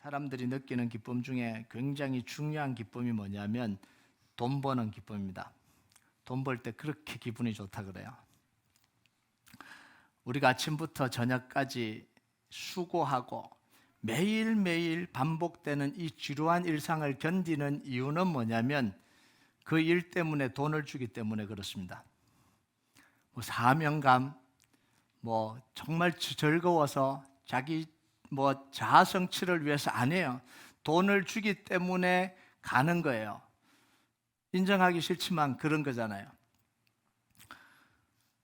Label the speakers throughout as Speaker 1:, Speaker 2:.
Speaker 1: 사람들이 느끼는 기쁨 중에 굉장히 중요한 기쁨이 뭐냐면 돈 버는 기쁨입니다. 돈 벌 때 그렇게 기분이 좋다 그래요. 우리가 아침부터 저녁까지 수고하고 매일매일 반복되는 이 지루한 일상을 견디는 이유는 뭐냐면 그 일 때문에 돈을 주기 때문에 그렇습니다. 사명감, 정말 즐거워서 자기 자아 성취를 위해서 안 해요. 돈을 주기 때문에 가는 거예요. 인정하기 싫지만 그런 거잖아요.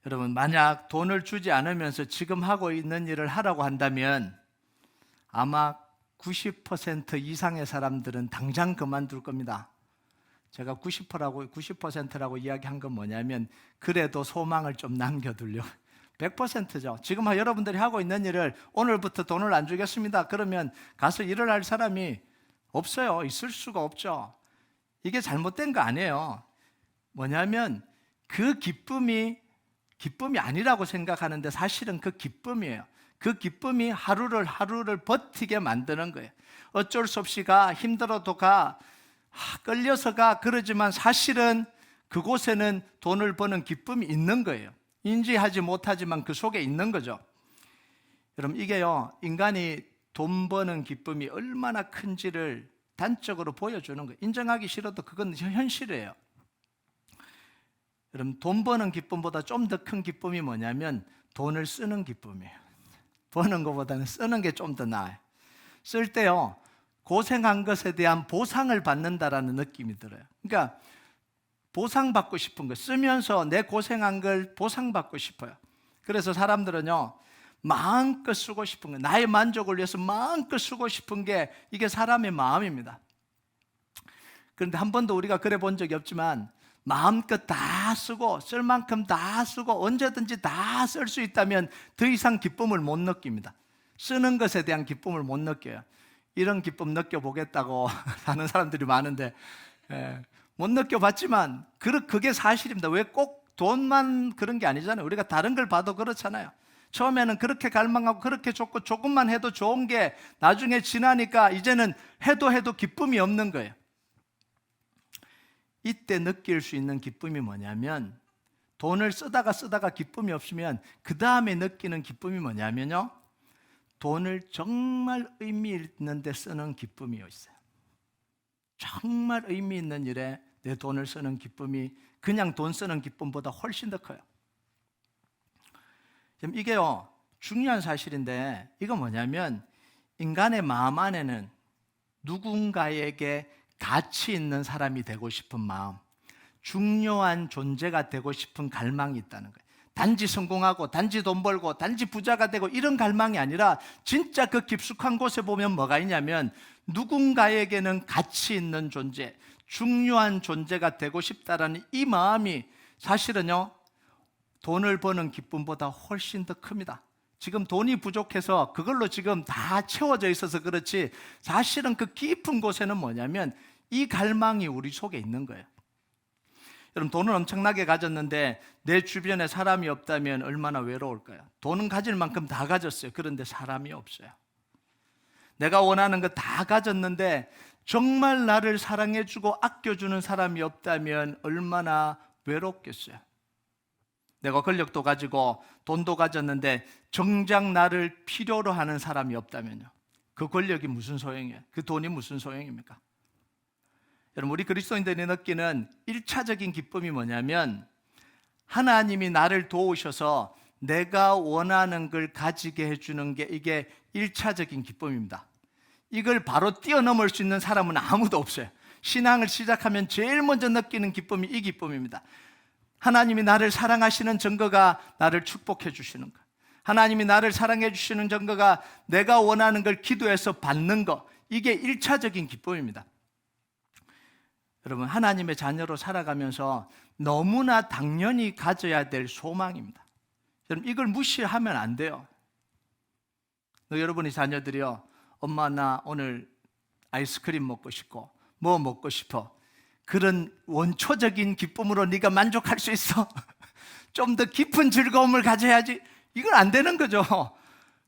Speaker 1: 여러분, 만약 돈을 주지 않으면서 지금 하고 있는 일을 하라고 한다면 아마 90% 이상의 사람들은 당장 그만둘 겁니다. 제가 90%라고 이야기한 건 뭐냐면 그래도 소망을 좀 남겨두려고. 100%죠. 지금 여러분들이 하고 있는 일을 오늘부터 돈을 안 주겠습니다. 그러면 가서 일을 할 사람이 없어요. 있을 수가 없죠. 이게 잘못된 거 아니에요. 뭐냐면 그 기쁨이 아니라고 생각하는데 사실은 그 기쁨이에요. 그 기쁨이 하루를 버티게 만드는 거예요. 어쩔 수 없이 가, 힘들어도 가, 끌려서 가, 그러지만 사실은 그곳에는 돈을 버는 기쁨이 있는 거예요. 인지하지 못하지만 그 속에 있는 거죠. 여러분, 이게요, 인간이 돈 버는 기쁨이 얼마나 큰지를 단적으로 보여주는 거예요. 인정하기 싫어도 그건 현실이에요. 여러분, 돈 버는 기쁨보다 좀 더 큰 기쁨이 뭐냐면 돈을 쓰는 기쁨이에요. 버는 것보다는 쓰는 게 좀 더 나아요. 쓸 때요, 고생한 것에 대한 보상을 받는다라는 느낌이 들어요. 그러니까 보상받고 싶은 거, 쓰면서 내 고생한 걸 보상받고 싶어요. 그래서 사람들은요, 마음껏 쓰고 싶은 거, 나의 만족을 위해서 마음껏 쓰고 싶은 게 이게 사람의 마음입니다. 그런데 한 번도 우리가 그래 본 적이 없지만 마음껏 다 쓰고 쓸 만큼 다 쓰고 언제든지 다 쓸 수 있다면 더 이상 기쁨을 못 느낍니다. 쓰는 것에 대한 기쁨을 못 느껴요. 이런 기쁨 느껴보겠다고 하는 사람들이 많은데 못 느껴봤지만 그게 사실입니다. 왜 꼭 돈만 그런 게 아니잖아요. 우리가 다른 걸 봐도 그렇잖아요. 처음에는 그렇게 갈망하고 그렇게 좋고 조금만 해도 좋은 게 나중에 지나니까 이제는 해도 기쁨이 없는 거예요. 이때 느낄 수 있는 기쁨이 뭐냐면 돈을 쓰다가 기쁨이 없으면 그 다음에 느끼는 기쁨이 뭐냐면요, 돈을 정말 의미 있는 데 쓰는 기쁨이 있어요. 정말 의미 있는 일에 내 돈을 쓰는 기쁨이 그냥 돈 쓰는 기쁨보다 훨씬 더 커요. 이게요, 중요한 사실인데 이건 뭐냐면 인간의 마음 안에는 누군가에게 가치 있는 사람이 되고 싶은 마음, 중요한 존재가 되고 싶은 갈망이 있다는 거예요. 단지 성공하고 단지 돈 벌고 단지 부자가 되고 이런 갈망이 아니라 진짜 그 깊숙한 곳에 보면 뭐가 있냐면 누군가에게는 가치 있는 존재, 중요한 존재가 되고 싶다라는 이 마음이 사실은요, 돈을 버는 기쁨보다 훨씬 더 큽니다. 지금 돈이 부족해서 그걸로 지금 다 채워져 있어서 그렇지 사실은 그 깊은 곳에는 뭐냐면 이 갈망이 우리 속에 있는 거예요. 여러분, 돈은 엄청나게 가졌는데 내 주변에 사람이 없다면 얼마나 외로울까요? 돈은 가질 만큼 다 가졌어요. 그런데 사람이 없어요. 내가 원하는 거 다 가졌는데 정말 나를 사랑해주고 아껴주는 사람이 없다면 얼마나 외롭겠어요. 내가 권력도 가지고 돈도 가졌는데 정작 나를 필요로 하는 사람이 없다면요, 그 권력이 무슨 소용이에요? 그 돈이 무슨 소용입니까? 여러분, 우리 그리스도인들이 느끼는 1차적인 기쁨이 뭐냐면 하나님이 나를 도우셔서 내가 원하는 걸 가지게 해주는 게 이게 1차적인 기쁨입니다. 이걸 바로 뛰어넘을 수 있는 사람은 아무도 없어요. 신앙을 시작하면 제일 먼저 느끼는 기쁨이 이 기쁨입니다. 하나님이 나를 사랑하시는 증거가 나를 축복해 주시는 것, 하나님이 나를 사랑해 주시는 증거가 내가 원하는 걸 기도해서 받는 것, 이게 1차적인 기쁨입니다. 여러분, 하나님의 자녀로 살아가면서 너무나 당연히 가져야 될 소망입니다. 여러분, 이걸 무시하면 안 돼요. 여러분의 자녀들이요, 엄마 나 오늘 아이스크림 먹고 싶고 뭐 먹고 싶어, 그런 원초적인 기쁨으로 네가 만족할 수 있어? 좀 더 깊은 즐거움을 가져야지. 이건 안 되는 거죠.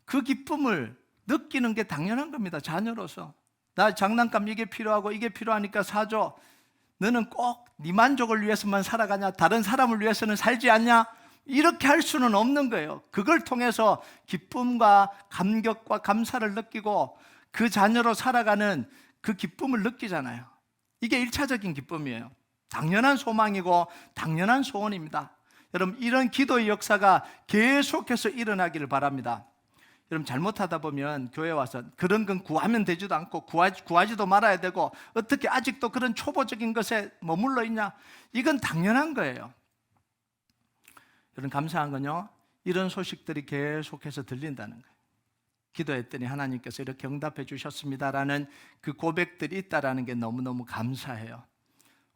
Speaker 1: 그 기쁨을 느끼는 게 당연한 겁니다, 자녀로서. 나 장난감 이게 필요하고 이게 필요하니까 사줘. 너는 꼭 네 만족을 위해서만 살아가냐? 다른 사람을 위해서는 살지 않냐? 이렇게 할 수는 없는 거예요. 그걸 통해서 기쁨과 감격과 감사를 느끼고 그 자녀로 살아가는 그 기쁨을 느끼잖아요. 이게 1차적인 기쁨이에요. 당연한 소망이고 당연한 소원입니다. 여러분, 이런 기도의 역사가 계속해서 일어나기를 바랍니다. 여러분, 잘못하다 보면 교회 와서 그런 건 구하면 되지도 않고 구하지도 말아야 되고 어떻게 아직도 그런 초보적인 것에 머물러 있냐? 이건 당연한 거예요. 여러분, 감사한 건요, 이런 소식들이 계속해서 들린다는 거예요. 기도했더니 하나님께서 이렇게 응답해 주셨습니다라는 그 고백들이 있다라는 게 너무너무 감사해요.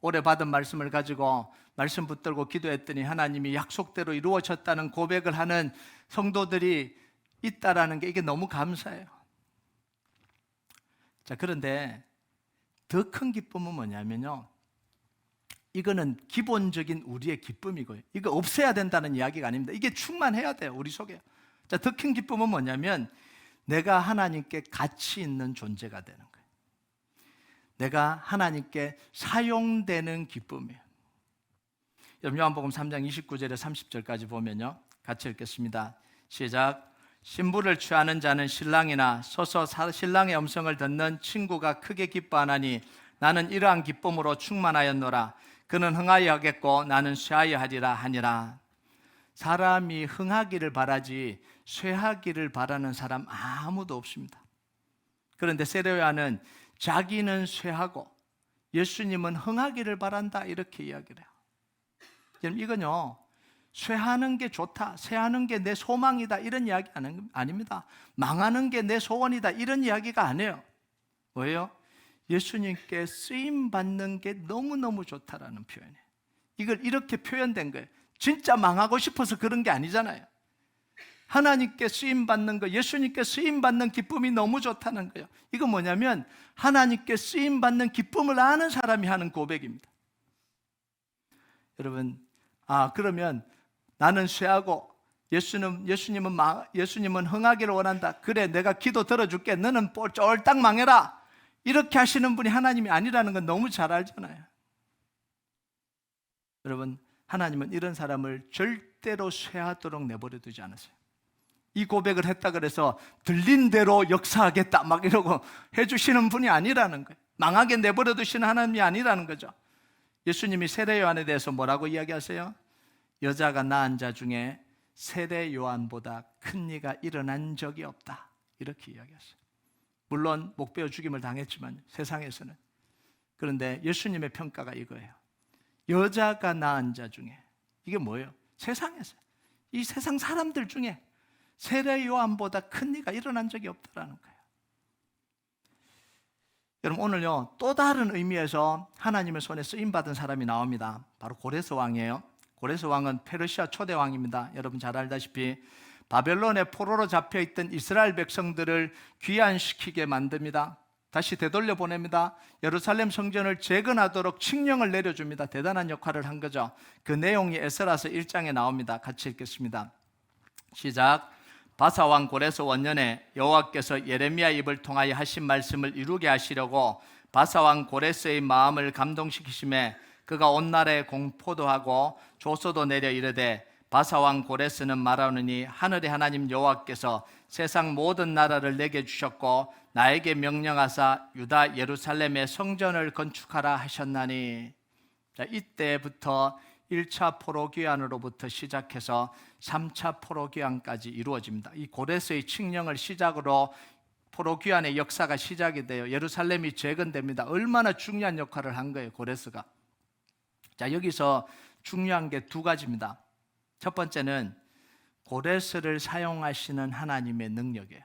Speaker 1: 올해 받은 말씀을 가지고 말씀 붙들고 기도했더니 하나님이 약속대로 이루어졌다는 고백을 하는 성도들이 있다라는 게 이게 너무 감사해요. 자, 그런데 더 큰 기쁨은 뭐냐면요, 이거는 기본적인 우리의 기쁨이고요, 이거 없애야 된다는 이야기가 아닙니다. 이게 충만해야 돼요, 우리 속에. 자, 더 큰 기쁨은 뭐냐면 내가 하나님께 가치 있는 존재가 되는 거예요. 내가 하나님께 사용되는 기쁨이에요. 여러분, 요한복음 3장 29절에 30절까지 보면요, 같이 읽겠습니다. 시작. 신부를 취하는 자는 신랑이나 서서 신랑의 음성을 듣는 친구가 크게 기뻐하나니 나는 이러한 기쁨으로 충만하였노라. 그는 흥하여 하겠고 나는 쇠하여 하리라 하니라. 사람이 흥하기를 바라지 쇠하기를 바라는 사람 아무도 없습니다. 그런데 세례요한은 자기는 쇠하고 예수님은 흥하기를 바란다, 이렇게 이야기를 해요. 여러분, 이건요, 쇠하는 게 좋다, 쇠하는 게 내 소망이다, 이런 이야기 아닙니다. 망하는 게 내 소원이다, 이런 이야기가 아니에요. 뭐예요? 예수님께 쓰임받는 게 너무너무 좋다라는 표현이에요. 이걸 이렇게 표현된 거예요. 진짜 망하고 싶어서 그런 게 아니잖아요. 하나님께 쓰임받는 거, 예수님께 쓰임받는 기쁨이 너무 좋다는 거예요. 이거 뭐냐면 하나님께 쓰임받는 기쁨을 아는 사람이 하는 고백입니다. 여러분, 그러면 나는 쇠하고 예수님은 흥하기를 원한다. 그래, 내가 기도 들어줄게. 너는 쫄딱 망해라. 이렇게 하시는 분이 하나님이 아니라는 건 너무 잘 알잖아요. 여러분, 하나님은 이런 사람을 절대로 쇠하도록 내버려 두지 않았어요. 이 고백을 했다 그래서 들린 대로 역사하겠다 막 이러고 해주시는 분이 아니라는 거예요. 망하게 내버려 두시는 하나님이 아니라는 거죠. 예수님이 세례 요한에 대해서 뭐라고 이야기하세요? 여자가 낳은 자 중에 세례 요한보다 큰 이가 일어난 적이 없다, 이렇게 이야기했어요. 물론 목베어 죽임을 당했지만 세상에서는. 그런데 예수님의 평가가 이거예요. 여자가 낳은 자 중에, 이게 뭐예요? 세상에서, 이 세상 사람들 중에 세례 요한보다 큰 이가 일어난 적이 없다라는 거예요. 여러분, 오늘요, 또 다른 의미에서 하나님의 손에 쓰임받은 사람이 나옵니다. 바로 고레스 왕이에요. 고레스 왕은 페르시아 초대 왕입니다. 여러분 잘 알다시피 바벨론의 포로로 잡혀있던 이스라엘 백성들을 귀환시키게 만듭니다. 다시 되돌려 보냅니다. 예루살렘 성전을 재건하도록 칙령을 내려줍니다. 대단한 역할을 한 거죠. 그 내용이 에스라서 1장에 나옵니다. 같이 읽겠습니다. 시작. 바사 왕 고레스 원년에 여호와께서 예레미야 입을 통하여 하신 말씀을 이루게 하시려고 바사 왕 고레스의 마음을 감동시키심에 그가 온 나라에 공포도 하고 조서도 내려 이르되 바사 왕 고레스는 말하노니 하늘의 하나님 여호와께서 세상 모든 나라를 내게 주셨고 나에게 명령하사 유다 예루살렘의 성전을 건축하라 하셨나니. 자, 이때부터 1차 포로귀환으로부터 시작해서 3차 포로귀환까지 이루어집니다. 이 고레스의 칙령을 시작으로 포로귀환의 역사가 시작이 돼요. 예루살렘이 재건됩니다. 얼마나 중요한 역할을 한 거예요, 고레스가. 자, 여기서 중요한 게 두 가지입니다. 첫 번째는 고레스를 사용하시는 하나님의 능력이에요.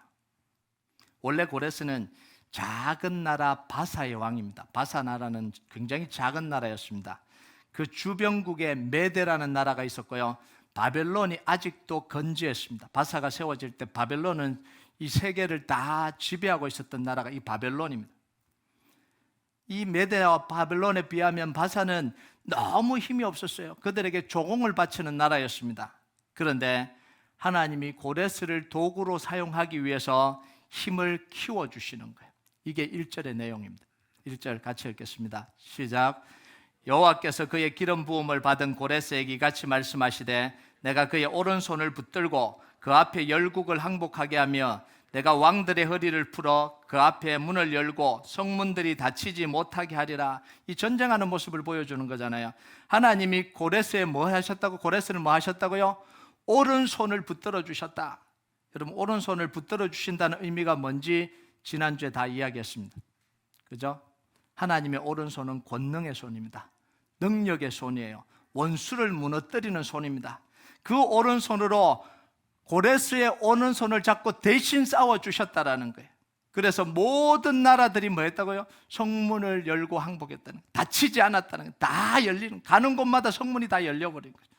Speaker 1: 원래 고레스는 작은 나라 바사의 왕입니다. 바사 나라는 굉장히 작은 나라였습니다. 그 주변국에 메대라는 나라가 있었고요, 바벨론이 아직도 건재했습니다. 바사가 세워질 때 바벨론은 이 세계를 다 지배하고 있었던 나라가 이 바벨론입니다. 이 메대와 바벨론에 비하면 바사는 너무 힘이 없었어요. 그들에게 조공을 바치는 나라였습니다. 그런데 하나님이 고레스를 도구로 사용하기 위해서 힘을 키워주시는 거예요. 이게 1절의 내용입니다. 1절 같이 읽겠습니다. 시작. 여호와께서 그의 기름 부음을 받은 고레스에게 같이 말씀하시되 내가 그의 오른손을 붙들고 그 앞에 열국을 항복하게 하며 내가 왕들의 허리를 풀어 그 앞에 문을 열고 성문들이 닫히지 못하게 하리라. 이 전쟁하는 모습을 보여주는 거잖아요. 하나님이 고레스에 뭐 하셨다고? 고레스를 뭐 하셨다고요? 오른손을 붙들어 주셨다. 여러분, 오른손을 붙들어 주신다는 의미가 뭔지 지난주에 다 이야기했습니다. 그죠? 하나님의 오른손은 권능의 손입니다. 능력의 손이에요. 원수를 무너뜨리는 손입니다. 그 오른손으로 고레스의 오른손을 잡고 대신 싸워주셨다라는 거예요. 그래서 모든 나라들이 뭐 했다고요? 성문을 열고 항복했다는 거예요. 닫히지 않았다는 거예요. 다 열리는, 가는 곳마다 성문이 다 열려버린 거예요.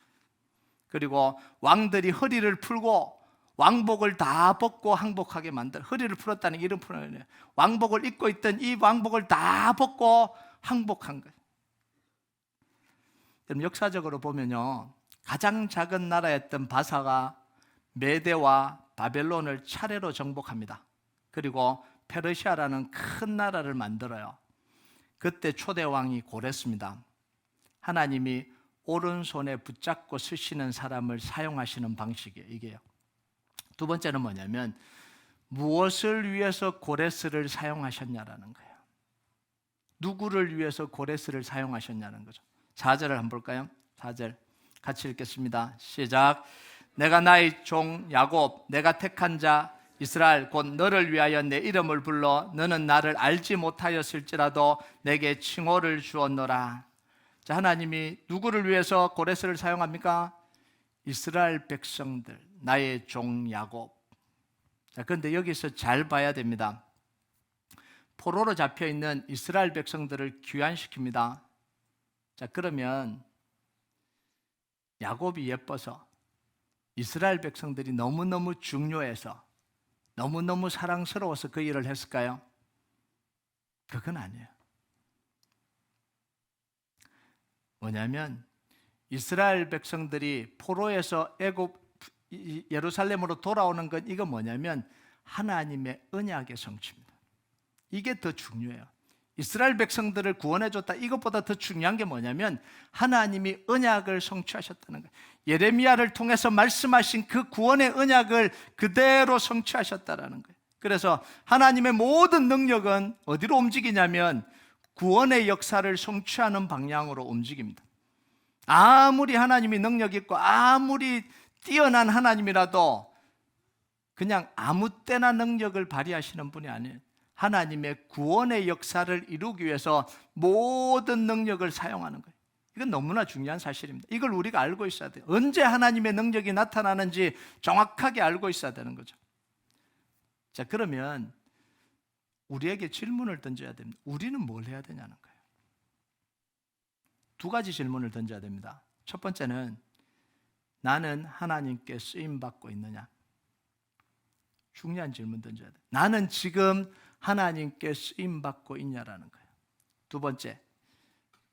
Speaker 1: 그리고 왕들이 허리를 풀고 왕복을 다 벗고 항복하게 만들, 허리를 풀었다는 이름 풀어요. 왕복을 입고 있던 이 왕복을 다 벗고 항복한 거예요. 그럼 역사적으로 보면요, 가장 작은 나라였던 바사가 메대와 바벨론을 차례로 정복합니다. 그리고 페르시아라는 큰 나라를 만들어요. 그때 초대 왕이 고레스입니다. 하나님이 오른손에 붙잡고 쓰시는 사람을 사용하시는 방식이에요. 이게요. 두 번째는 뭐냐면 무엇을 위해서 고레스를 사용하셨냐라는 거예요. 누구를 위해서 고레스를 사용하셨냐는 거죠. 4절을 한번 볼까요? 4절 같이 읽겠습니다. 시작. 내가 나의 종 야곱, 내가 택한 자 이스라엘 곧 너를 위하여 내 이름을 불러 너는 나를 알지 못하였을지라도 내게 칭호를 주었노라. 자, 하나님이 누구를 위해서 고레스를 사용합니까? 이스라엘 백성들, 나의 종 야곱. 자, 그런데 여기서 잘 봐야 됩니다. 포로로 잡혀 있는 이스라엘 백성들을 귀환시킵니다. 자, 그러면 야곱이 예뻐서, 이스라엘 백성들이 너무너무 중요해서, 너무너무 사랑스러워서 그 일을 했을까요? 그건 아니에요. 뭐냐면 이스라엘 백성들이 포로에서 예루살렘으로 돌아오는 건 이거 뭐냐면 하나님의 언약의 성취입니다. 이게 더 중요해요. 이스라엘 백성들을 구원해줬다. 이것보다 더 중요한 게 뭐냐면 하나님이 언약을 성취하셨다는 거예요. 예레미야를 통해서 말씀하신 그 구원의 언약을 그대로 성취하셨다는 거예요. 그래서 하나님의 모든 능력은 어디로 움직이냐면 구원의 역사를 성취하는 방향으로 움직입니다. 아무리 하나님이 능력 있고 아무리 뛰어난 하나님이라도 그냥 아무 때나 능력을 발휘하시는 분이 아니에요. 하나님의 구원의 역사를 이루기 위해서 모든 능력을 사용하는 거예요. 이건 너무나 중요한 사실입니다. 이걸 우리가 알고 있어야 돼요. 언제 하나님의 능력이 나타나는지 정확하게 알고 있어야 되는 거죠. 자, 그러면 우리에게 질문을 던져야 됩니다. 우리는 뭘 해야 되냐는 거예요. 두 가지 질문을 던져야 됩니다. 첫 번째는 나는 하나님께 쓰임받고 있느냐? 중요한 질문 던져야 돼요. 나는 지금 하나님께 쓰임받고 있냐라는 거예요. 두 번째,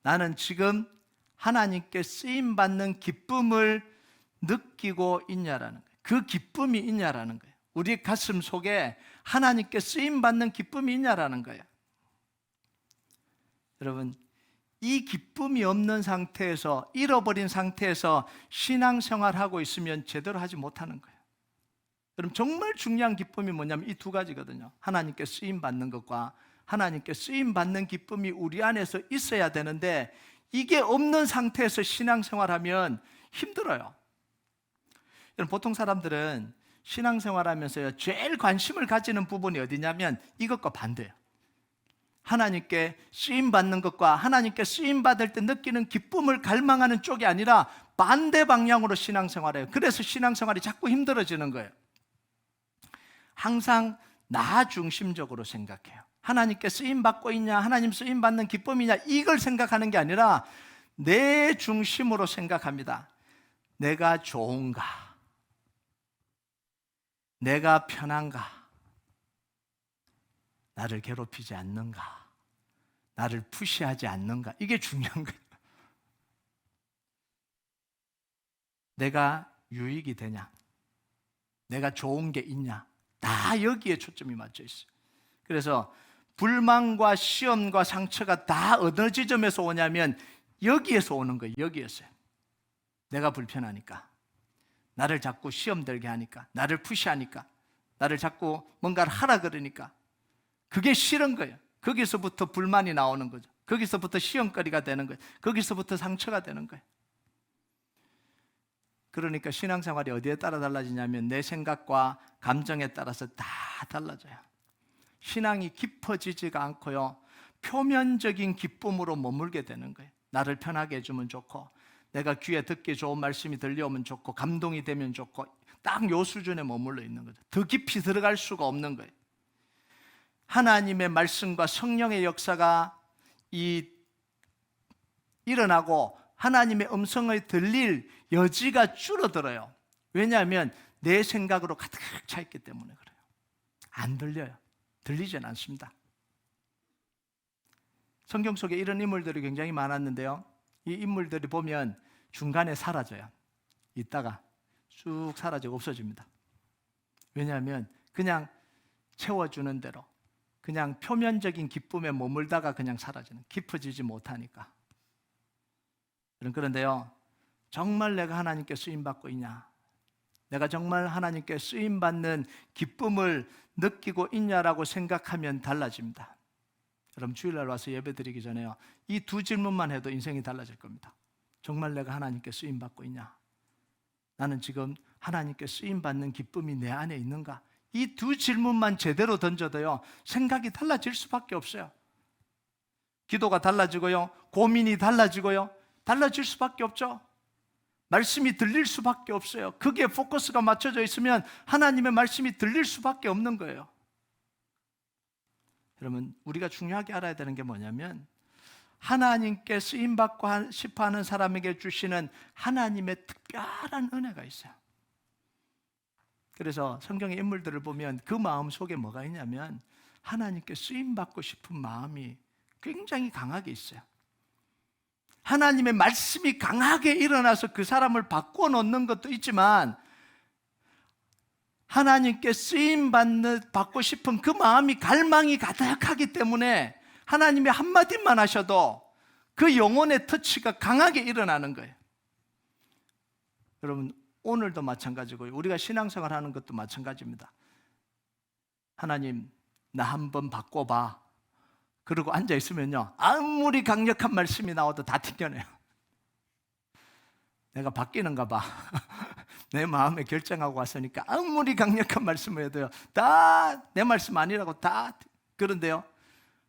Speaker 1: 나는 지금 하나님께 쓰임받는 기쁨을 느끼고 있냐라는 거예요. 그 기쁨이 있냐라는 거예요. 우리 가슴 속에 하나님께 쓰임받는 기쁨이 있냐라는 거예요. 여러분, 이 기쁨이 없는 상태에서, 잃어버린 상태에서 신앙생활하고 있으면 제대로 하지 못하는 거예요. 그럼 정말 중요한 기쁨이 뭐냐면 이 두 가지거든요. 하나님께 쓰임받는 것과 하나님께 쓰임받는 기쁨이 우리 안에서 있어야 되는데 이게 없는 상태에서 신앙생활하면 힘들어요. 여러분, 보통 사람들은 신앙생활하면서요 제일 관심을 가지는 부분이 어디냐면 이것과 반대예요. 하나님께 쓰임받는 것과 하나님께 쓰임받을 때 느끼는 기쁨을 갈망하는 쪽이 아니라 반대 방향으로 신앙생활해요. 그래서 신앙생활이 자꾸 힘들어지는 거예요. 항상 나 중심적으로 생각해요. 하나님께 쓰임받고 있냐, 하나님 쓰임받는 기쁨이냐, 이걸 생각하는 게 아니라 내 중심으로 생각합니다. 내가 좋은가? 내가 편한가? 나를 괴롭히지 않는가? 나를 푸시하지 않는가? 이게 중요한 거예요. 내가 유익이 되냐? 내가 좋은 게 있냐? 다 여기에 초점이 맞춰 있어요. 그래서 불만과 시험과 상처가 다 어느 지점에서 오냐면 여기에서 오는 거예요. 여기에서요. 내가 불편하니까, 나를 자꾸 시험 들게 하니까, 나를 푸시하니까, 나를 자꾸 뭔가를 하라 그러니까 그게 싫은 거예요. 거기서부터 불만이 나오는 거죠. 거기서부터 시험거리가 되는 거예요. 거기서부터 상처가 되는 거예요. 그러니까 신앙생활이 어디에 따라 달라지냐면 내 생각과 감정에 따라서 다 달라져요. 신앙이 깊어지지가 않고요, 표면적인 기쁨으로 머물게 되는 거예요. 나를 편하게 해주면 좋고, 내가 귀에 듣기 좋은 말씀이 들려오면 좋고, 감동이 되면 좋고, 딱 요 수준에 머물러 있는 거죠. 더 깊이 들어갈 수가 없는 거예요. 하나님의 말씀과 성령의 역사가 일어나고 하나님의 음성을 들릴 여지가 줄어들어요. 왜냐하면 내 생각으로 가득 차 있기 때문에 그래요. 안 들려요. 들리진 않습니다. 성경 속에 이런 인물들이 굉장히 많았는데요, 이 인물들이 보면 중간에 사라져요. 있다가 쭉 사라지고 없어집니다. 왜냐하면 그냥 채워주는 대로, 그냥 표면적인 기쁨에 머물다가 그냥 사라지는, 깊어지지 못하니까. 그런데요, 정말 내가 하나님께 쓰임받고 있냐, 내가 정말 하나님께 쓰임받는 기쁨을 느끼고 있냐라고 생각하면 달라집니다. 여러분, 주일날 와서 예배드리기 전에요, 이 두 질문만 해도 인생이 달라질 겁니다. 정말 내가 하나님께 쓰임받고 있냐, 나는 지금 하나님께 쓰임받는 기쁨이 내 안에 있는가, 이 두 질문만 제대로 던져도요, 생각이 달라질 수밖에 없어요. 기도가 달라지고요, 고민이 달라지고요, 달라질 수밖에 없죠. 말씀이 들릴 수밖에 없어요. 거기에 포커스가 맞춰져 있으면 하나님의 말씀이 들릴 수밖에 없는 거예요. 여러분, 우리가 중요하게 알아야 되는 게 뭐냐면, 하나님께 쓰임받고 싶어하는 사람에게 주시는 하나님의 특별한 은혜가 있어요. 그래서 성경의 인물들을 보면 그 마음 속에 뭐가 있냐면 하나님께 쓰임받고 싶은 마음이 굉장히 강하게 있어요. 하나님의 말씀이 강하게 일어나서 그 사람을 바꾸어 놓는 것도 있지만, 하나님께 쓰임받고 싶은 그 마음이 갈망이 가득하기 때문에 하나님이 한마디만 하셔도 그 영혼의 터치가 강하게 일어나는 거예요. 여러분, 오늘도 마찬가지고요, 우리가 신앙생활 하는 것도 마찬가지입니다. 하나님, 나 한번 바꿔봐. 그러고 앉아있으면요, 아무리 강력한 말씀이 나와도 다 튕겨내요. 내가 바뀌는가 봐. 내 마음에 결정하고 왔으니까 아무리 강력한 말씀을 해도요, 다 내 말씀 아니라고 다. 그런데요,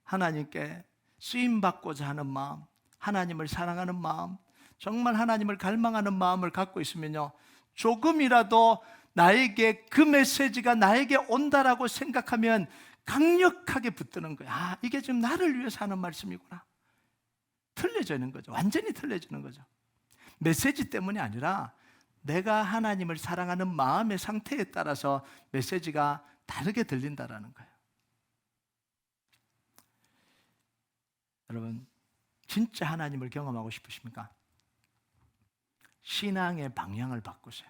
Speaker 1: 하나님께 쓰임받고자 하는 마음, 하나님을 사랑하는 마음, 정말 하나님을 갈망하는 마음을 갖고 있으면요, 조금이라도 나에게 그 메시지가 나에게 온다라고 생각하면 강력하게 붙드는 거예요. 아, 이게 지금 나를 위해서 하는 말씀이구나. 틀려지는 거죠. 완전히 틀려지는 거죠. 메시지 때문이 아니라 내가 하나님을 사랑하는 마음의 상태에 따라서 메시지가 다르게 들린다라는 거예요. 여러분, 진짜 하나님을 경험하고 싶으십니까? 신앙의 방향을 바꾸세요.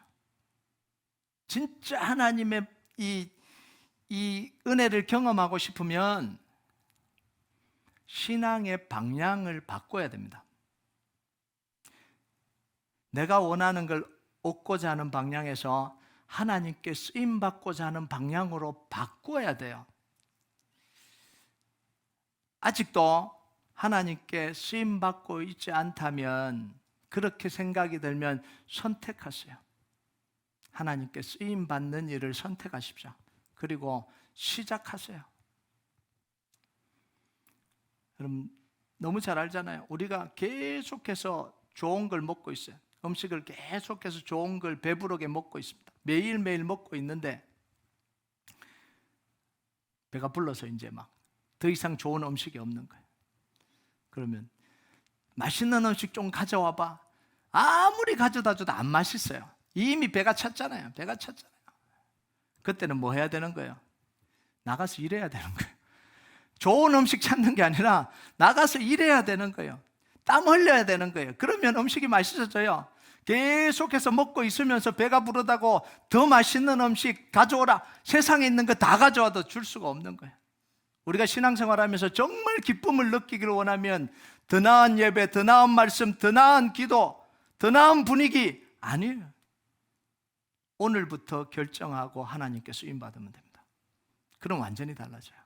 Speaker 1: 진짜 하나님의 이 은혜를 경험하고 싶으면 신앙의 방향을 바꿔야 됩니다. 내가 원하는 걸 얻고자 하는 방향에서 하나님께 쓰임받고자 하는 방향으로 바꿔야 돼요. 아직도 하나님께 쓰임받고 있지 않다면, 그렇게 생각이 들면 선택하세요. 하나님께 쓰임받는 일을 선택하십시오. 그리고 시작하세요. 여러분, 너무 잘 알잖아요. 우리가 계속해서 좋은 걸 먹고 있어요. 음식을 계속해서 좋은 걸 배부르게 먹고 있습니다. 매일매일 먹고 있는데 배가 불러서 이제 막 더 이상 좋은 음식이 없는 거예요. 그러면 맛있는 음식 좀 가져와 봐. 아무리 가져다 줘도 안 맛있어요. 이미 배가 찼잖아요. 배가 찼잖아요. 그때는 뭐 해야 되는 거예요? 나가서 일해야 되는 거예요. 좋은 음식 찾는 게 아니라 나가서 일해야 되는 거예요. 땀 흘려야 되는 거예요. 그러면 음식이 맛있어져요. 계속해서 먹고 있으면서 배가 부르다고 더 맛있는 음식 가져오라, 세상에 있는 거 다 가져와도 줄 수가 없는 거예요. 우리가 신앙생활하면서 정말 기쁨을 느끼기를 원하면 더 나은 예배, 더 나은 말씀, 더 나은 기도, 더 나은 분위기 아니에요. 오늘부터 결정하고 하나님께 쓰임받으면 됩니다. 그럼 완전히 달라져요.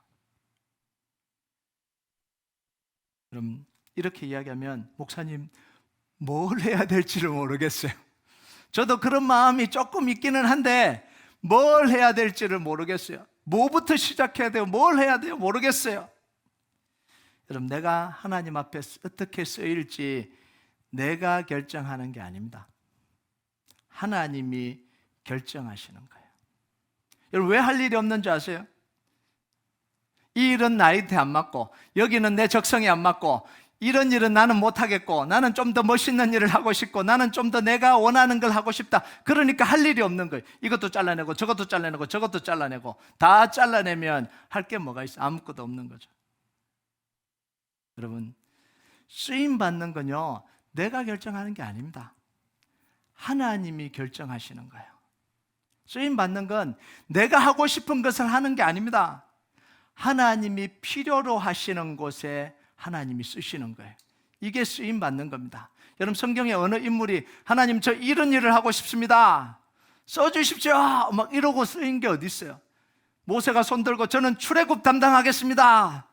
Speaker 1: 그럼 이렇게 이야기하면 목사님 뭘 해야 될지를 모르겠어요. 저도 그런 마음이 조금 있기는 한데 뭘 해야 될지를 모르겠어요. 뭐부터 시작해야 돼요? 뭘 해야 돼요? 모르겠어요. 여러분, 내가 하나님 앞에 어떻게 쓰일지 내가 결정하는 게 아닙니다. 하나님이 결정하시는 거예요. 여러분, 왜 할 일이 없는 줄 아세요? 이 일은 나한테 안 맞고, 여기는 내 적성에 안 맞고, 이런 일은 나는 못하겠고, 나는 좀 더 멋있는 일을 하고 싶고, 나는 좀 더 내가 원하는 걸 하고 싶다. 그러니까 할 일이 없는 거예요. 이것도 잘라내고 저것도 잘라내고 저것도 잘라내고, 다 잘라내면 할 게 뭐가 있어? 아무것도 없는 거죠. 여러분, 쓰임 받는 건요, 내가 결정하는 게 아닙니다. 하나님이 결정하시는 거예요. 쓰임 받는 건 내가 하고 싶은 것을 하는 게 아닙니다. 하나님이 필요로 하시는 곳에 하나님이 쓰시는 거예요. 이게 쓰임 받는 겁니다. 여러분, 성경에 어느 인물이 하나님 저 이런 일을 하고 싶습니다, 써주십시오 막 이러고 쓰인 게 어디 있어요? 모세가 손들고 저는 출애굽 담당하겠습니다.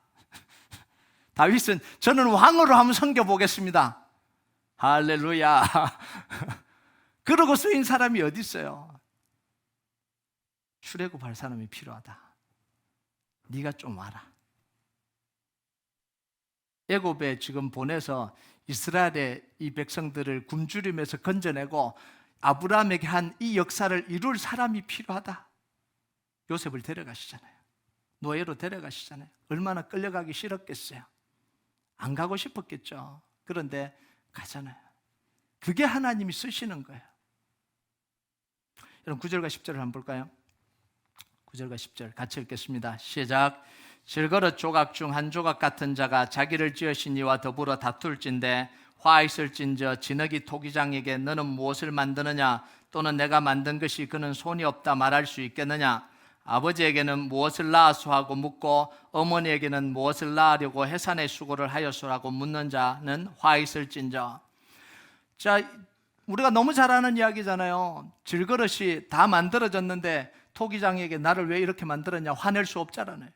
Speaker 1: 다윗은 저는 왕으로 한번 섬겨보겠습니다. 할렐루야. 그러고 쓰인 사람이 어디 있어요? 출애굽할 사람이 필요하다. 네가 좀 와라. 애굽에 지금 보내서 이스라엘의 이 백성들을 굶주림에서 건져내고 아브라함에게 한 이 역사를 이룰 사람이 필요하다. 요셉을 데려가시잖아요. 노예로 데려가시잖아요. 얼마나 끌려가기 싫었겠어요. 안 가고 싶었겠죠. 그런데 가잖아요. 그게 하나님이 쓰시는 거예요. 여러분, 9절과 10절을 한번 볼까요? 9절과 10절 같이 읽겠습니다. 시작. 질그릇 조각 중 한 조각 같은 자가 자기를 지으신 이와 더불어 다툴진대 화 있을진저 진흙이 토기장에게 너는 무엇을 만드느냐, 또는 내가 만든 것이 그는 손이 없다 말할 수 있겠느냐. 아버지에게는 무엇을 낳아서 하고 묻고 어머니에게는 무엇을 낳으려고 해산의 수고를 하여서라고 묻는 자는 화 있을진저. 자, 우리가 너무 잘 아는 이야기잖아요. 질그릇이 다 만들어졌는데 토기장에게 나를 왜 이렇게 만들었냐 화낼 수 없잖아요.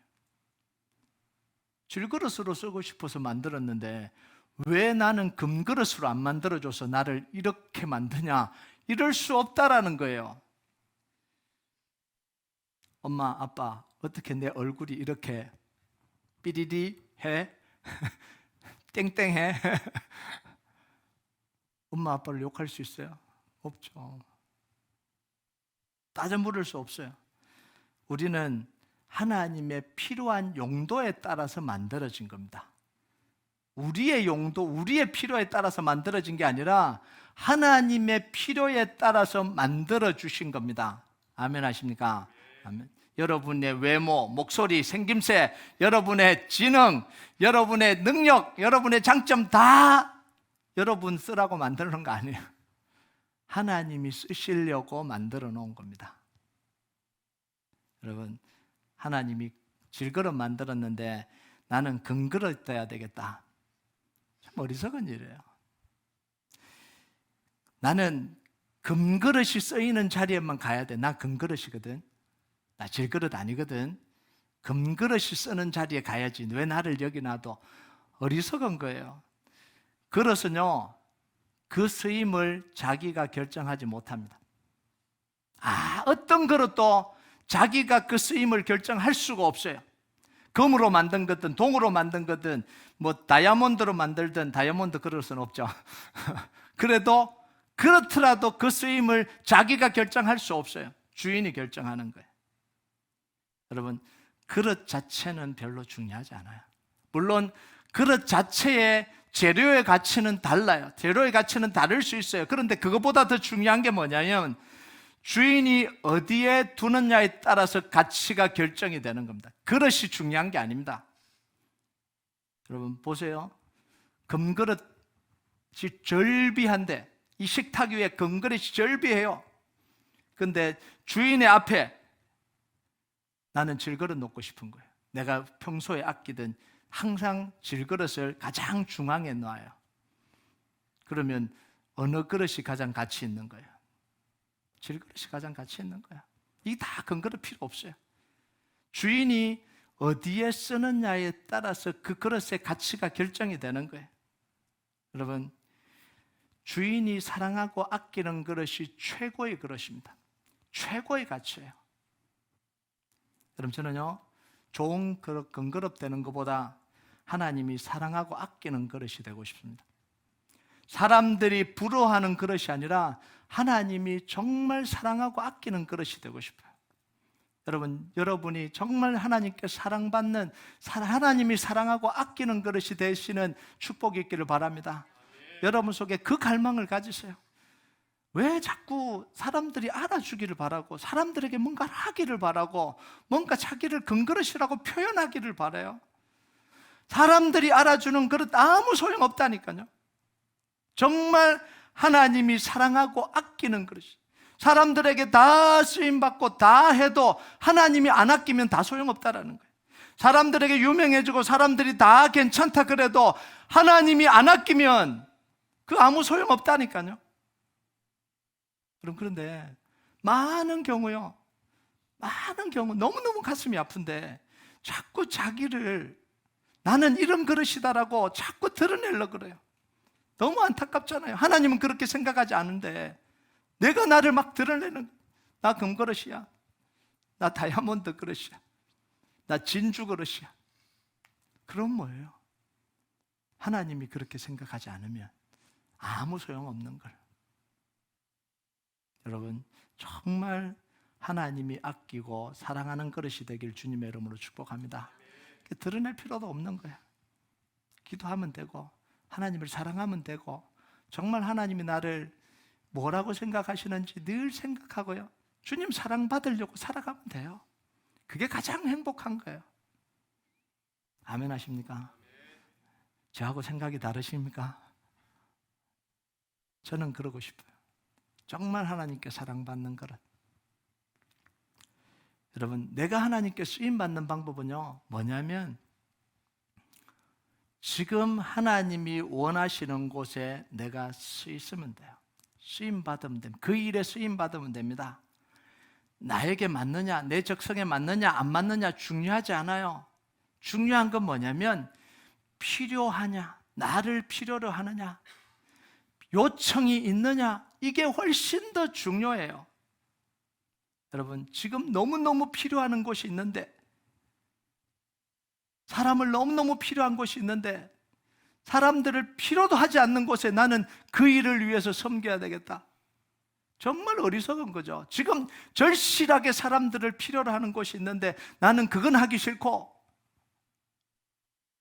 Speaker 1: 질그릇으로 쓰고 싶어서 만들었는데 왜 나는 금그릇으로 안 만들어줘서 나를 이렇게 만드냐, 이럴 수 없다라는 거예요. 엄마, 아빠, 어떻게 내 얼굴이 이렇게 삐리리 해? 땡땡해? 엄마, 아빠를 욕할 수 있어요? 없죠. 따져 물을 수 없어요. 우리는 하나님의 필요한 용도에 따라서 만들어진 겁니다. 우리의 용도, 우리의 필요에 따라서 만들어진 게 아니라 하나님의 필요에 따라서 만들어주신 겁니다. 아멘 하십니까? 아멘. 여러분의 외모, 목소리, 생김새, 여러분의 지능, 여러분의 능력, 여러분의 장점 다 여러분 쓰라고 만들어 놓은 거 아니에요. 하나님이 쓰시려고 만들어 놓은 겁니다. 여러분, 하나님이 질그릇 만들었는데 나는 금그릇 돼야 되겠다. 참 어리석은 일이에요. 나는 금그릇이 쓰이는 자리에만 가야 돼. 나 금그릇이거든. 나 질그릇 아니거든. 금그릇이 쓰는 자리에 가야지. 왜 나를 여기 놔둬? 어리석은 거예요. 그릇은요, 그 쓰임을 자기가 결정하지 못합니다. 어떤 그릇도 자기가 그 쓰임을 결정할 수가 없어요. 금으로 만든 거든 동으로 만든 거든 뭐 다이아몬드로 만들든, 다이아몬드 그릇은 없죠. 그래도 그렇더라도 그 쓰임을 자기가 결정할 수 없어요. 주인이 결정하는 거예요. 여러분, 그릇 자체는 별로 중요하지 않아요. 물론 그릇 자체의 재료의 가치는 달라요. 재료의 가치는 다를 수 있어요. 그런데 그것보다 더 중요한 게 뭐냐면 주인이 어디에 두느냐에 따라서 가치가 결정이 되는 겁니다. 그릇이 중요한 게 아닙니다. 여러분 보세요. 금그릇이 절비한데, 이 식탁 위에 금그릇이 절비해요. 근데 주인의 앞에 나는 질그릇 놓고 싶은 거예요. 내가 평소에 아끼던 항상 질그릇을 가장 중앙에 놔요. 그러면 어느 그릇이 가장 가치 있는 거예요? 질그릇이 가장 가치 있는 거야. 이게 다 근거를 필요 없어요. 주인이 어디에 쓰느냐에 따라서 그 그릇의 가치가 결정이 되는 거예요. 여러분, 주인이 사랑하고 아끼는 그릇이 최고의 그릇입니다. 최고의 가치예요. 여러분, 저는요, 좋은 그릇, 근그릇 되는 것보다 하나님이 사랑하고 아끼는 그릇이 되고 싶습니다. 사람들이 부러워하는 그릇이 아니라 하나님이 정말 사랑하고 아끼는 그릇이 되고 싶어요. 여러분, 여러분이 정말 하나님께 사랑받는, 하나님이 사랑하고 아끼는 그릇이 되시는 축복이 있기를 바랍니다. 여러분 속에 그 갈망을 가지세요. 왜 자꾸 사람들이 알아주기를 바라고, 사람들에게 뭔가를 하기를 바라고, 뭔가 자기를 근그릇이라고 표현하기를 바라요? 사람들이 알아주는 그릇 아무 소용없다니까요. 정말 하나님이 사랑하고 아끼는 그릇이, 사람들에게 다 쓰임받고 다 해도 하나님이 안 아끼면 다 소용없다라는 거예요. 사람들에게 유명해지고 사람들이 다 괜찮다 그래도 하나님이 안 아끼면 그 아무 소용없다니까요. 그런데 많은 경우 너무너무 가슴이 아픈데 자꾸 자기를 나는 이런 그릇이다라고 자꾸 드러내려고 그래요. 너무 안타깝잖아요. 하나님은 그렇게 생각하지 않은데 내가 나를 막 드러내는, 나 금그릇이야, 나 다이아몬드 그릇이야, 나 진주 그릇이야. 그럼 뭐예요? 하나님이 그렇게 생각하지 않으면 아무 소용없는 걸. 여러분, 정말 하나님이 아끼고 사랑하는 그릇이 되길 주님의 이름으로 축복합니다. 드러낼 필요도 없는 거야. 기도하면 되고 하나님을 사랑하면 되고, 정말 하나님이 나를 뭐라고 생각하시는지 늘 생각하고요, 주님 사랑받으려고 살아가면 돼요. 그게 가장 행복한 거예요. 아멘 하십니까? 저하고 생각이 다르십니까? 저는 그러고 싶어요. 정말 하나님께 사랑받는 거라. 여러분, 내가 하나님께 쓰임받는 방법은요, 뭐냐면 지금 하나님이 원하시는 곳에 내가 쓰이면 돼요. 쓰임받으면 됩니다. 그 일에 쓰임받으면 됩니다. 나에게 맞느냐, 내 적성에 맞느냐 안 맞느냐 중요하지 않아요. 중요한 건 뭐냐면 필요하냐, 나를 필요로 하느냐, 요청이 있느냐, 이게 훨씬 더 중요해요. 여러분, 지금 너무너무 필요한 곳이 있는데, 사람을 너무너무 필요한 곳이 있는데, 사람들을 필요도 하지 않는 곳에 나는 그 일을 위해서 섬겨야 되겠다. 정말 어리석은 거죠. 지금 절실하게 사람들을 필요로 하는 곳이 있는데 나는 그건 하기 싫고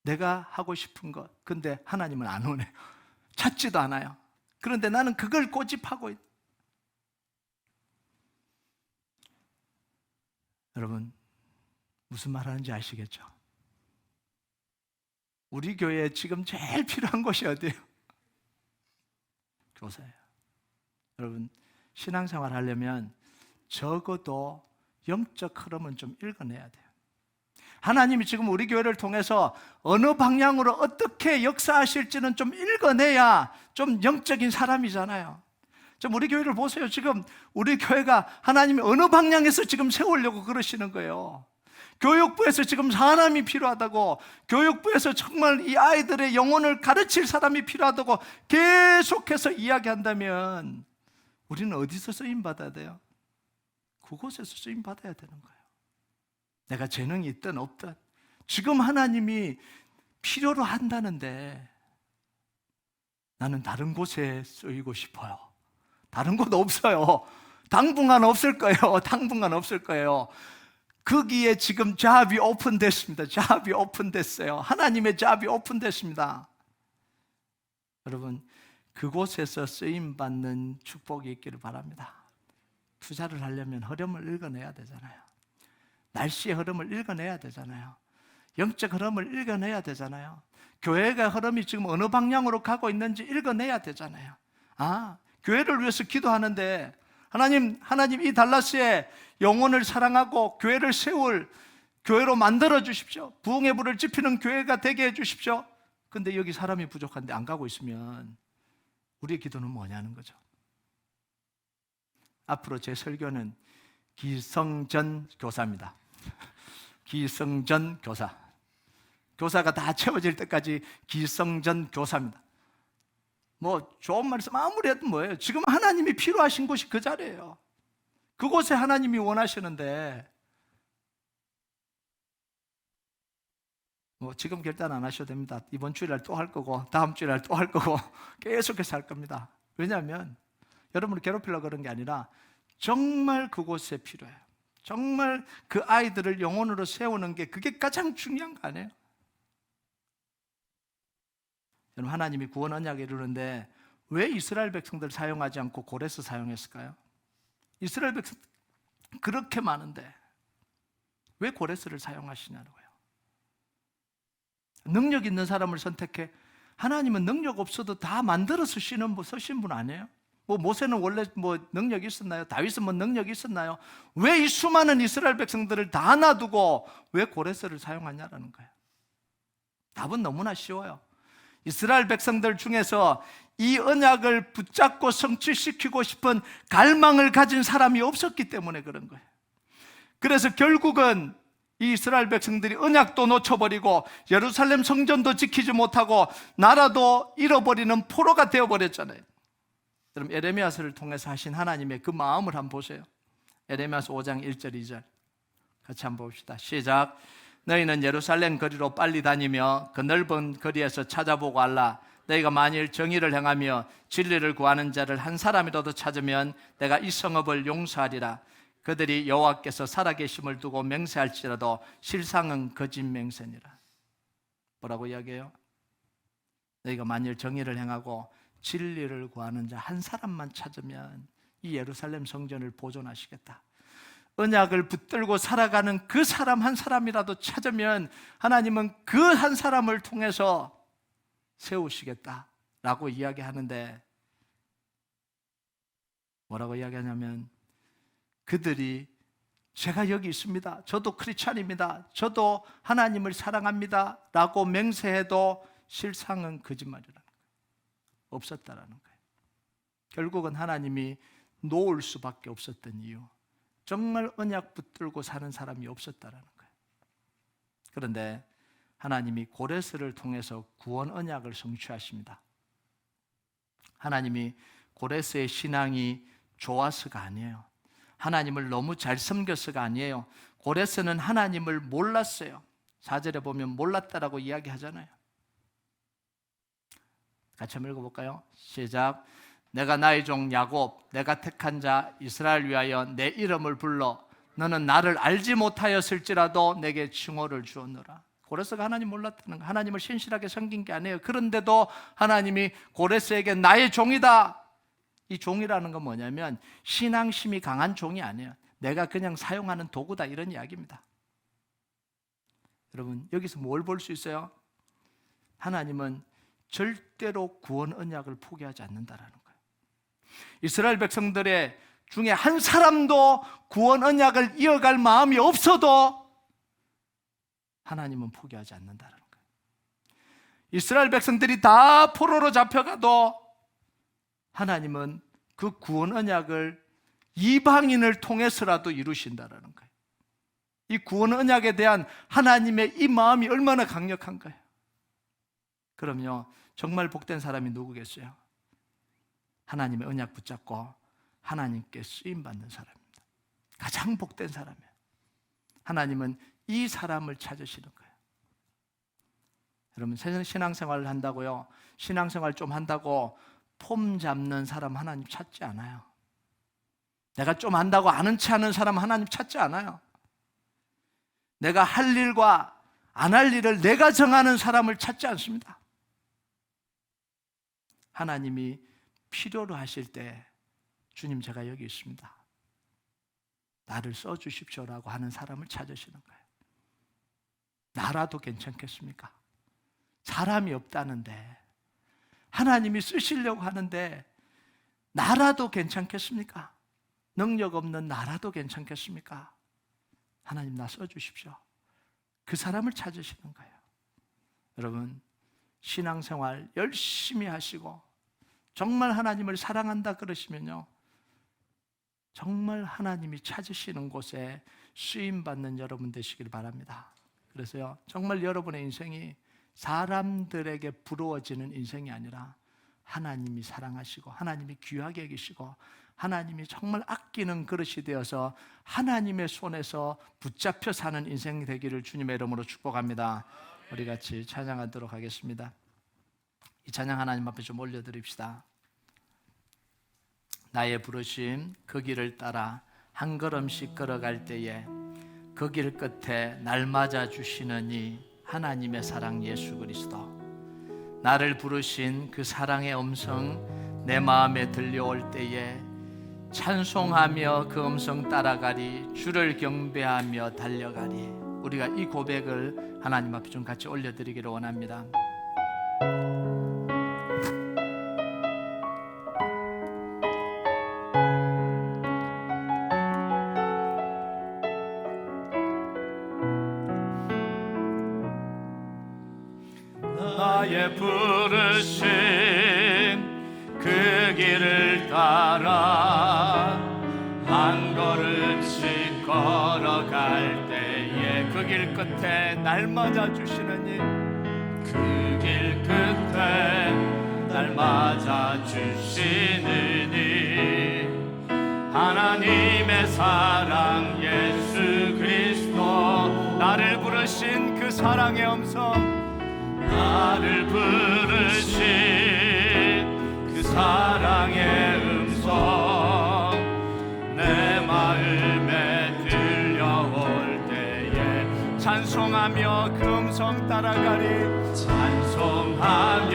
Speaker 1: 내가 하고 싶은 것, 근데 하나님은 안 오네요. 찾지도 않아요. 그런데 나는 그걸 고집하고 있다. 여러분, 무슨 말 하는지 아시겠죠? 우리 교회에 지금 제일 필요한 곳이 어디예요? 교사예요. 여러분, 신앙생활 하려면 적어도 영적 흐름은 좀 읽어내야 돼요. 하나님이 지금 우리 교회를 통해서 어느 방향으로 어떻게 역사하실지는 좀 읽어내야 좀 영적인 사람이잖아요. 좀 우리 교회를 보세요. 지금 우리 교회가 하나님이 어느 방향에서 지금 세우려고 그러시는 거예요. 교육부에서 지금 사람이 필요하다고, 교육부에서 정말 이 아이들의 영혼을 가르칠 사람이 필요하다고 계속해서 이야기한다면 우리는 어디서 쓰임받아야 돼요? 그곳에서 쓰임받아야 되는 거예요. 내가 재능이 있든 없든 지금 하나님이 필요로 한다는데 나는 다른 곳에 쓰이고 싶어요. 다른 곳 없어요. 당분간 없을 거예요. 당분간 없을 거예요. 거기에 지금 잡이 오픈됐습니다. 잡이 오픈됐어요. 하나님의 잡이 오픈됐습니다. 여러분, 그곳에서 쓰임받는 축복이 있기를 바랍니다. 투자를 하려면 흐름을 읽어내야 되잖아요. 날씨의 흐름을 읽어내야 되잖아요. 영적 흐름을 읽어내야 되잖아요. 교회가 흐름이 지금 어느 방향으로 가고 있는지 읽어내야 되잖아요. 교회를 위해서 기도하는데 하나님 이 달라스에 영혼을 사랑하고 교회를 세울 교회로 만들어 주십시오. 부흥의 불을 지피는 교회가 되게 해 주십시오. 근데 여기 사람이 부족한데 안 가고 있으면 우리의 기도는 뭐냐는 거죠. 앞으로 제 설교는 기성전 교사입니다. 기성전 교사. 교사가 다 채워질 때까지 기성전 교사입니다. 뭐 좋은 말씀 아무리 해도 뭐예요? 지금 하나님이 필요하신 곳이 그 자리예요. 그곳에 하나님이 원하시는데 뭐 지금 결단 안 하셔도 됩니다. 이번 주일날 또 할 거고 다음 주일날 또 할 거고 계속해서 할 겁니다. 왜냐하면 여러분을 괴롭히려고 그런 게 아니라 정말 그곳에 필요해요. 정말 그 아이들을 영혼으로 세우는 게 그게 가장 중요한 거 아니에요? 여러분, 하나님이 구원 언약을 이루는데 왜 이스라엘 백성들 사용하지 않고 고레스 사용했을까요? 이스라엘 백성 그렇게 많은데 왜 고레스를 사용하시냐고요. 능력 있는 사람을 선택해. 하나님은 능력 없어도 다 만들어 쓰신 분 아니에요? 뭐 모세는 원래 뭐 능력이 있었나요? 다윗은 뭐 능력이 있었나요? 왜 이 수많은 이스라엘 백성들을 다 놔두고 왜 고레스를 사용하냐라는 거예요. 답은 너무나 쉬워요. 이스라엘 백성들 중에서 이 언약을 붙잡고 성취시키고 싶은 갈망을 가진 사람이 없었기 때문에 그런 거예요. 그래서 결국은 이 이스라엘 백성들이 언약도 놓쳐버리고 예루살렘 성전도 지키지 못하고 나라도 잃어버리는 포로가 되어버렸잖아요. 그럼 에레미야서를 통해서 하신 하나님의 그 마음을 한번 보세요. 에레미야서 5장 1절 2절 같이 한번 봅시다. 시작. 너희는 예루살렘 거리로 빨리 다니며 그 넓은 거리에서 찾아보고 알라. 너희가 만일 정의를 행하며 진리를 구하는 자를 한 사람이라도 찾으면 내가 이 성읍을 용서하리라. 그들이 여호와께서 살아계심을 두고 맹세할지라도 실상은 거짓 맹세니라. 뭐라고 이야기해요? 너희가 만일 정의를 행하고 진리를 구하는 자 한 사람만 찾으면 이 예루살렘 성전을 보존하시겠다. 언약을 붙들고 살아가는 그 사람 한 사람이라도 찾으면 하나님은 그 한 사람을 통해서 세우시겠다라고 이야기하는데 뭐라고 이야기하냐면 그들이 제가 여기 있습니다. 저도 크리스찬입니다. 저도 하나님을 사랑합니다. 라고 맹세해도 실상은 거짓말이라는 거예요. 없었다라는 거예요. 결국은 하나님이 놓을 수밖에 없었던 이유. 정말 언약 붙들고 사는 사람이 없었다라는 거예요. 그런데 하나님이 고레스를 통해서 구원 언약을 성취하십니다. 하나님이 고레스의 신앙이 좋아서가 아니에요. 하나님을 너무 잘 섬겨서가 아니에요. 고레스는 하나님을 몰랐어요. 4절에 보면 몰랐다라고 이야기하잖아요. 같이 한번 읽어볼까요? 시작. 내가 나의 종 야곱, 내가 택한 자 이스라엘 위하여 내 이름을 불러 너는 나를 알지 못하였을지라도 내게 칭호를 주었노라. 고레스가 하나님 몰랐다는 거, 하나님을 신실하게 섬긴 게 아니에요. 그런데도 하나님이 고레스에게 나의 종이다. 이 종이라는 건 뭐냐면 신앙심이 강한 종이 아니에요. 내가 그냥 사용하는 도구다 이런 이야기입니다. 여러분 여기서 뭘 볼 수 있어요? 하나님은 절대로 구원 언약을 포기하지 않는다라는 거예요. 이스라엘 백성들의 중에 한 사람도 구원 언약을 이어갈 마음이 없어도 하나님은 포기하지 않는다는 거예요. 이스라엘 백성들이 다 포로로 잡혀가도 하나님은 그 구원 언약을 이방인을 통해서라도 이루신다는 거예요. 이 구원 언약에 대한 하나님의 이 마음이 얼마나 강력한 거예요. 그럼요, 정말 복된 사람이 누구겠어요? 하나님의 언약 붙잡고 하나님께 쓰임받는 사람입니다. 가장 복된 사람이에요. 하나님은 이 사람을 찾으시는 거예요. 여러분 신앙생활을 한다고요, 신앙생활 좀 한다고 폼 잡는 사람 하나님 찾지 않아요. 내가 좀 한다고 아는 체 하는 사람 하나님 찾지 않아요. 내가 할 일과 안 할 일을 내가 정하는 사람을 찾지 않습니다. 하나님이 필요로 하실 때 주님 제가 여기 있습니다, 나를 써주십시오라고 하는 사람을 찾으시는 거예요. 나라도 괜찮겠습니까? 사람이 없다는데 하나님이 쓰시려고 하는데 나라도 괜찮겠습니까? 능력 없는 나라도 괜찮겠습니까? 하나님 나 써주십시오. 그 사람을 찾으시는 거예요. 여러분, 신앙생활 열심히 하시고 정말 하나님을 사랑한다 그러시면요, 정말 하나님이 찾으시는 곳에 쓰임받는 여러분 되시길 바랍니다. 그래서요, 정말 여러분의 인생이 사람들에게 부러워지는 인생이 아니라 하나님이 사랑하시고 하나님이 귀하게 여기시고 하나님이 정말 아끼는 그릇이 되어서 하나님의 손에서 붙잡혀 사는 인생이 되기를 주님의 이름으로 축복합니다. 우리 같이 찬양하도록 하겠습니다. 이 찬양 하나님 앞에 좀 올려드립시다. 나의 부르심 그 길을 따라 한 걸음씩 걸어갈 때에 그 길 끝에 날 맞아 주시는 이 하나님의 사랑 예수 그리스도, 나를 부르신 그 사랑의 음성 내 마음에 들려올 때에 찬송하며 그 음성 따라가리, 주를 경배하며 달려가리. 우리가 이 고백을 하나님 앞에 좀 같이 올려드리기를 원합니다. 나의 부르심 그 길을 따라 한 걸음씩 걸어갈 때에 그 길 끝에 날 맞아 주시느니, 그 길 끝에 날 맞아 주시느니 하나님의 사랑 예수 그리스도, 나를 부르신 그 사랑의 음성, 나를 부르신 그 사랑의 음성 내 마음에 들려올 때에 찬송하며 그 음성 따라가리, 찬송하며